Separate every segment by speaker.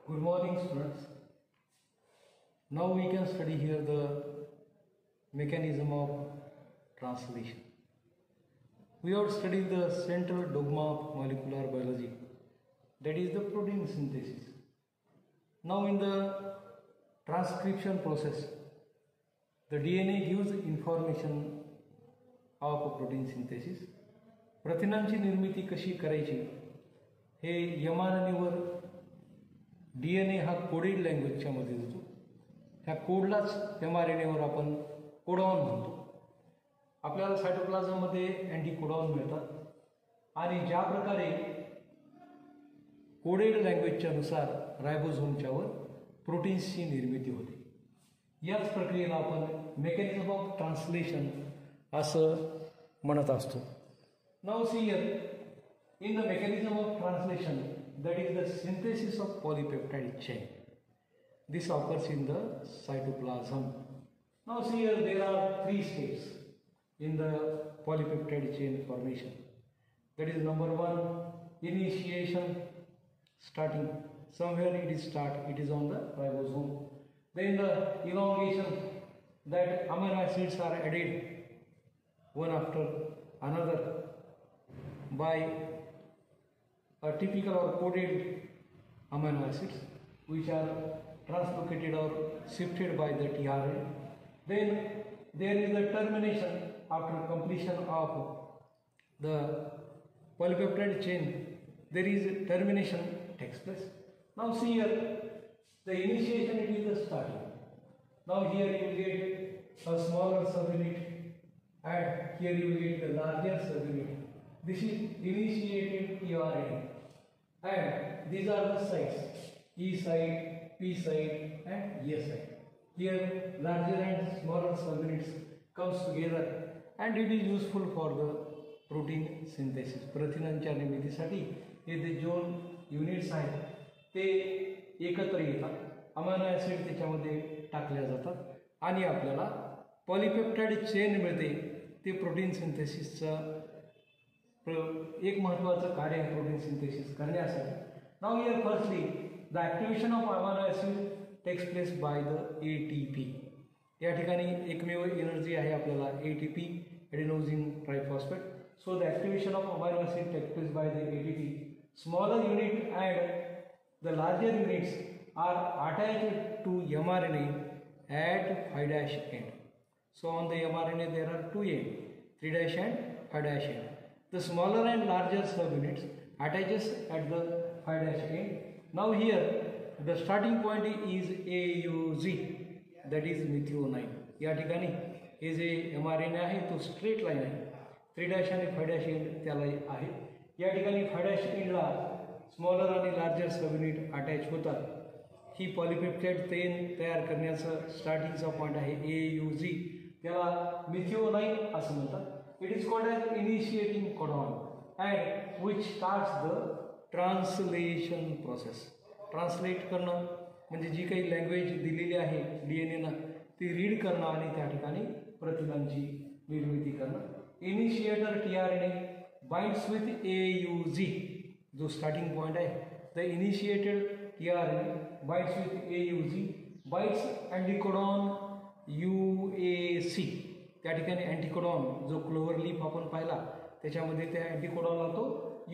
Speaker 1: Good morning, students. Now we can study here the mechanism of translation. We have studied the central dogma of molecular biology, that is the protein synthesis. Now in the transcription process, the DNA gives information of protein synthesis. प्रथिनांची निर्मिती कशी करायची हे mRNAवर DNA हा coded लँग्वेजच्या मध्ये देतो. ह्या कोडलाच mRNAवर आपण codon म्हणतो. आपल्याला सायटोप्लाझममध्ये अँटीकोडॉन मिळतात आणि ज्या प्रकारे कोडेड लँग्वेजच्या नुसार रायबोझोमच्यावर प्रोटीन्सची निर्मिती होते, याच प्रक्रियेला आपण मेकॅनिझम ऑफ ट्रान्सलेशन असं म्हणत असतो. Now see here, in the mechanism of translation, that is the synthesis of polypeptide chain. This occurs in the cytoplasm. Now see here, there are three steps in the polypeptide chain formation. That is number one, initiation, starting. Somewhere it is on the ribosome. Then the elongation, that amino acids are added one after another by a typical or coded amino acids which are translocated or shifted by the tRNA. Then there is the termination after completion of the polypeptide chain. There is termination takes place. Now see here, the initiation, it is the starting. Now here you will get a smaller subunit and here you will get the larger subunit. This is initiated tRNA and these are the sites, E site, P site and E site. Here larger and smaller subunits comes together and it is useful for the protein synthesis. प्रथिनांच्या निर्मितीसाठी हे जे दोन units आहेत ते एकत्र येतात, amino acid त्याच्यामध्ये टाकल्या जातात आणि आपल्याला पॉलिपेप्टाइड चेन मिळते. ते प्रोटीन सिंथेसिसचं एक महत्त्वाचं कार्य आहे प्रोटीन सिंथेसिस करण्यासाठी. Now here firstly the activation of amino acid takes place by the ATP. या ठिकाणी एकमेव एनर्जी आहे आपल्याला ATP, adenosine triphosphate. So the activation of amino acid takes place by the ATP. Smaller unit and the larger units are attached to mRNA at 5' end. So on the mRNA there are two ends, 3' and 5' end. The smaller and larger subunits attaches at the 5' end. Now here the starting point is AUG, that is methionine. या ठिकाणी हे जे mRNA आहे तो straight line आहे, 3' आणि 5' end त्याला आहे. या ठिकाणी 5' endला स्मॉलर आणि लार्जर सबयुनिट अटॅच होतात. ही पॉलिपेप्टाइड चेन तयार करण्याचं स्टार्टिंगचा पॉईंट आहे AUG. त्याला मिथिओनाइन असं म्हणतात. It is called as initiating codon and which starts the translation process. Translate करणं म्हणजे जी काही लँग्वेज दिलेली आहे DNA ती रीड करणं आणि त्या ठिकाणी प्रथिनांची निर्मिती करणं. Initiator tRNA binds with AUG, जो स्टार्टिंग पॉईंट आहे. The initiated tRNA binds with AUG, binds anticodon UAC. त्या ठिकाणी अँटीकोडॉन जो क्लोवर लीफ आपण पाहिला त्याच्यामध्ये त्या अँटीकोडॉनला तो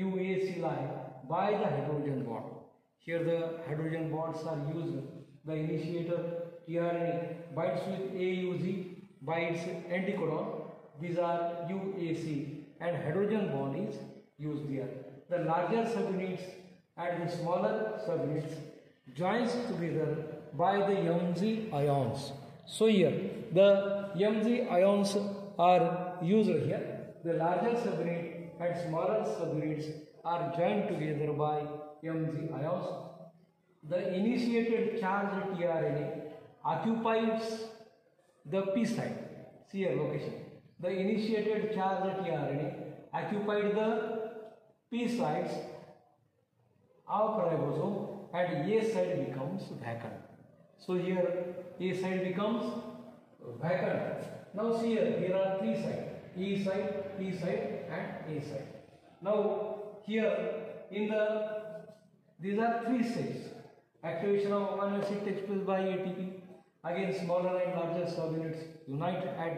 Speaker 1: UAC ला आहे by the hydrogen bond. Here the hydrogen bonds are used. The initiator tRNA binds with AUG, binds anticodon, these are UAC and hydrogen bond is used here. The larger subunits and the smaller subunits joins together by the Mg ions. So here the Mg ions are used here. The larger subunit and smaller subunits are joined together by Mg ions. The initiated charged tRNA occupies the P site. See here location. The initiated charged tRNA occupied the P sites of ribosome and A site becomes vacant. So here A site becomes vacant. Now see here, there are three sites, E site, P site and A site. Now here in the These are three states. activation of amino acid takes place by ATP. Again, smaller and larger subunits unite at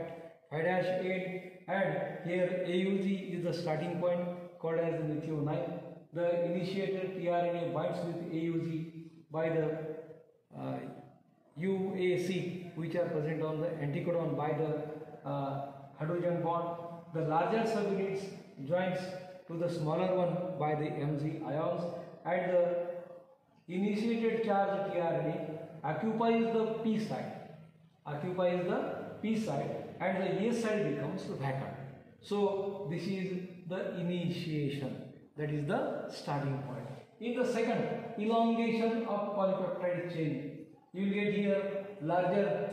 Speaker 1: phi dash end, and here AUG is the starting point called as the methionine. The initiator tRNA binds with AUG by the UAC, which are present on the anticodon by the hydrogen bond. The larger subunits joins to the smaller one by the Mg ions, and the initiated charge tRNA occupies the P side, and the A side becomes vacant. So this is the initiation, that is the starting point. In the second, elongation of polypeptide chain, you will get here larger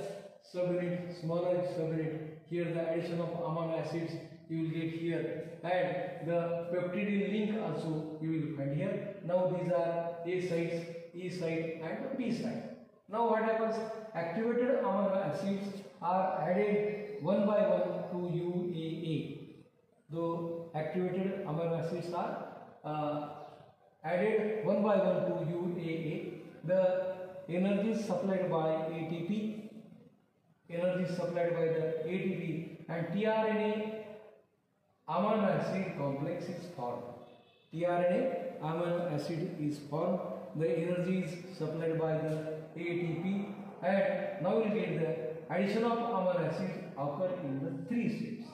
Speaker 1: subunit, smaller subunit. Here the addition of amino acids you will get here, and the peptidine link also you will find here. Now these are A sides, E side and P side. Now what happens? Activated amino acids are added one by one to UAA. The activated amino acids are added one by one to UAA. The energy is supplied by ATP, and tRNA amino acid complex is formed. tRNA amino acid is formed. The energy is supplied by the ATP, and now we will get the addition of amino acids occur in the 3 steps.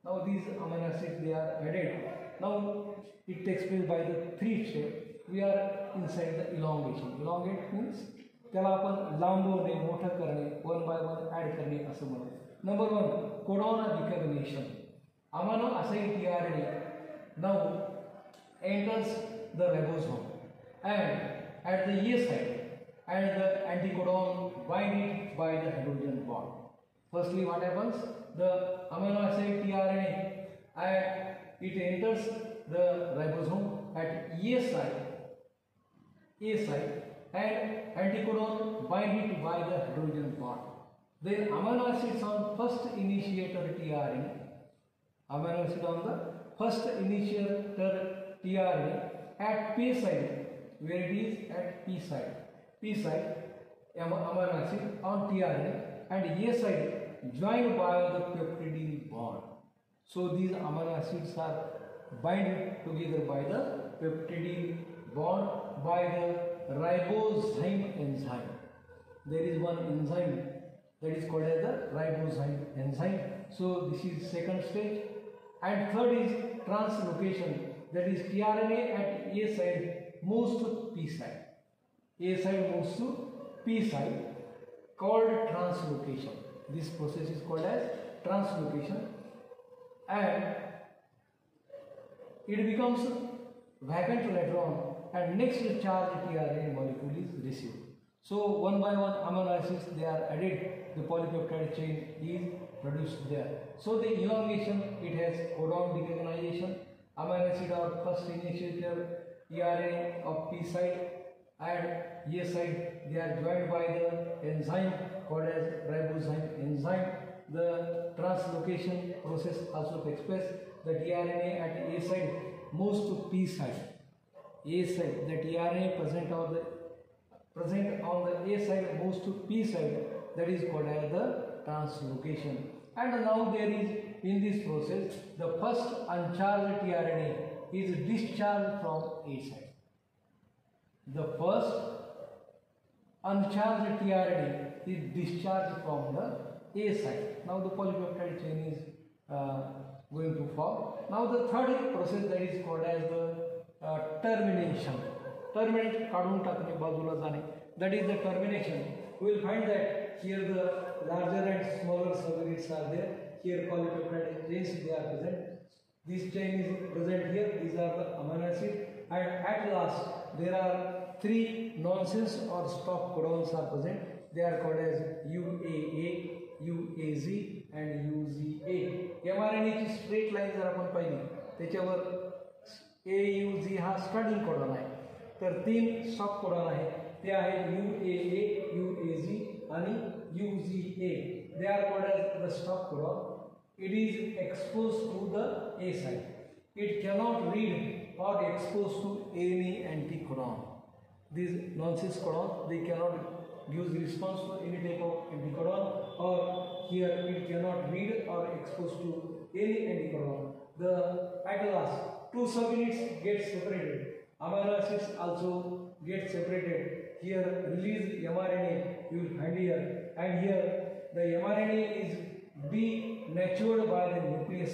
Speaker 1: Now these amino acids they are added. Now it takes place by the 3 steps. We are inside the elongation. Elongate means त्याला आपण लांबवणे, मोठं करणे, one by one add करणे असं म्हणतो. Number 1 codon recognition. अमानो aside tRNA now enters the ribosome and at the A side, and the anticodon bind it by the hydrogen bond. Firstly, what happens? The amino acid tRNA and it enters the ribosome at A side, and anticodon bind it by the hydrogen bond. Then amino acids on first initiator tRNA, amino acid on the first initiator tRNA at P side, where it is at P side, amino acid on tRNA, and A side joined by the peptidine bond. So these amino acids are bind together by the peptidine bond by the ribozyme enzyme. There is one enzyme that is called as the ribozyme enzyme. So this is second stage, and third is translocation. That is tRNA at A side moves to P side. A side moves to P side, called translocation. This process is called as translocation, and it becomes vacant later on, and next charge tRNA molecule is received. So one by one amino acids they are added, the polypeptide chain is produced there. So the elongation, it has codon decagonization, amino acid of first initiator tRNA of P side and A side, they are joined by the enzyme called as ribozyme enzyme. The translocation process also takes place. The tRNA at A side moves to P side. A side, the tRNA present on the A side moves to P side, that is called as the translocation. And now there is, in this process, the first uncharged tRNA is discharged from A side. The first uncharged tRNA is discharged from the A side. Now the polypeptide chain is going to form. Now the third process, that is called as the termination. Terminate काढून टाकणे, बाजूला जाणे, that is the termination. We will find that here the larger and smaller subunits are there. Here polypeptide chains they are present. This chain is present here. These are the amino acid, and at last there are 3 nonsense or stop codons are present. They are called as UAA, UAZ and UZA. mRNA ची straight line जर आपण पाहिली त्याच्यावर AUG हा starting codon आहे, तर 3 stop codon आहे, ते आहेत UAA, UAZ आणि UZA. They are called as the stop codon. It is exposed to the A side. It cannot read or expose to any anticodon. these nonsense codons, they cannot give response to any type of anticodon, or here it cannot read or expose to any anticodon. At last, two subunits get separated. Amino acids also get separated. Here released mRNA you will find here, and here the mRNA is denatured by the nucleus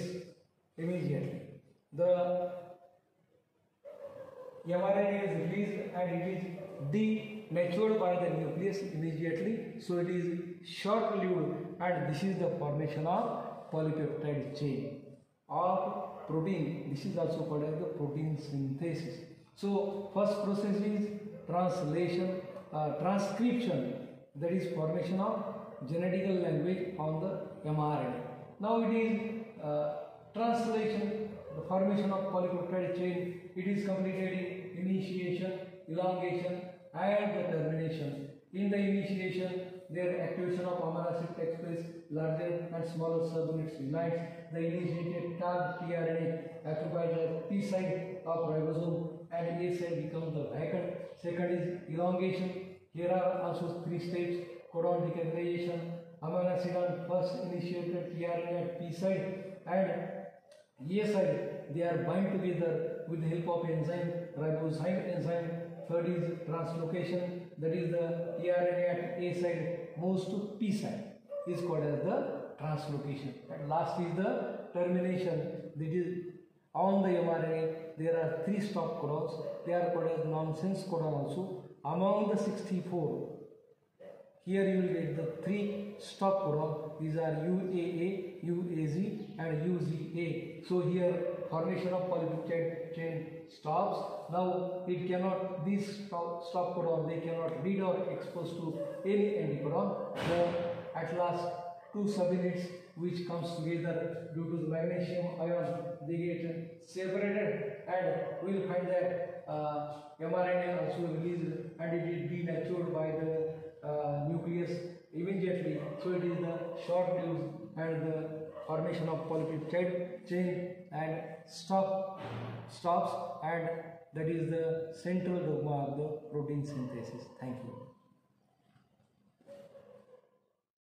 Speaker 1: immediately. The mRNA is released and it is denatured by the nucleus immediately, so it is short-lived, and this is the formation of polypeptide chain or protein. This is also called as the protein synthesis. So first process is transcription, that is formation of genetical language on the mRNA. Now it is translation, the formation of polypeptide chain. It is completed in initiation, elongation and the termination. In the initiation, their activation of amino acid takes place, larger and smaller subunits unites. The initiated tagged tRNA occupies the P side of ribosome and A side becomes the vacant. Second is elongation. Here are also three steps: codon decapitation, amino acid on first initiated tRNA at P side and A side. They are bind together with the help of enzyme, ribozyme enzyme. Third is translocation, that is the tRNA at A side moves to P side, is called as the translocation. And last is the termination, that is on the mRNA there are three stop codons. They are called as nonsense codon also. Among the 64, here you will get the three stop codon. These are UAA, UAZ and UZA. So here formation of polypeptide chain stops. Now it cannot, these stop codon, they cannot read or expose to any anticodon. So at last two subunits which comes together due to the magnesium ion, they get separated, and we will find that mRNA also released and it is denatured by the nucleus immediately. So it is the short-lived and the formation of polypeptide chain and stops, and that is the central dogma of the protein synthesis. Thank you.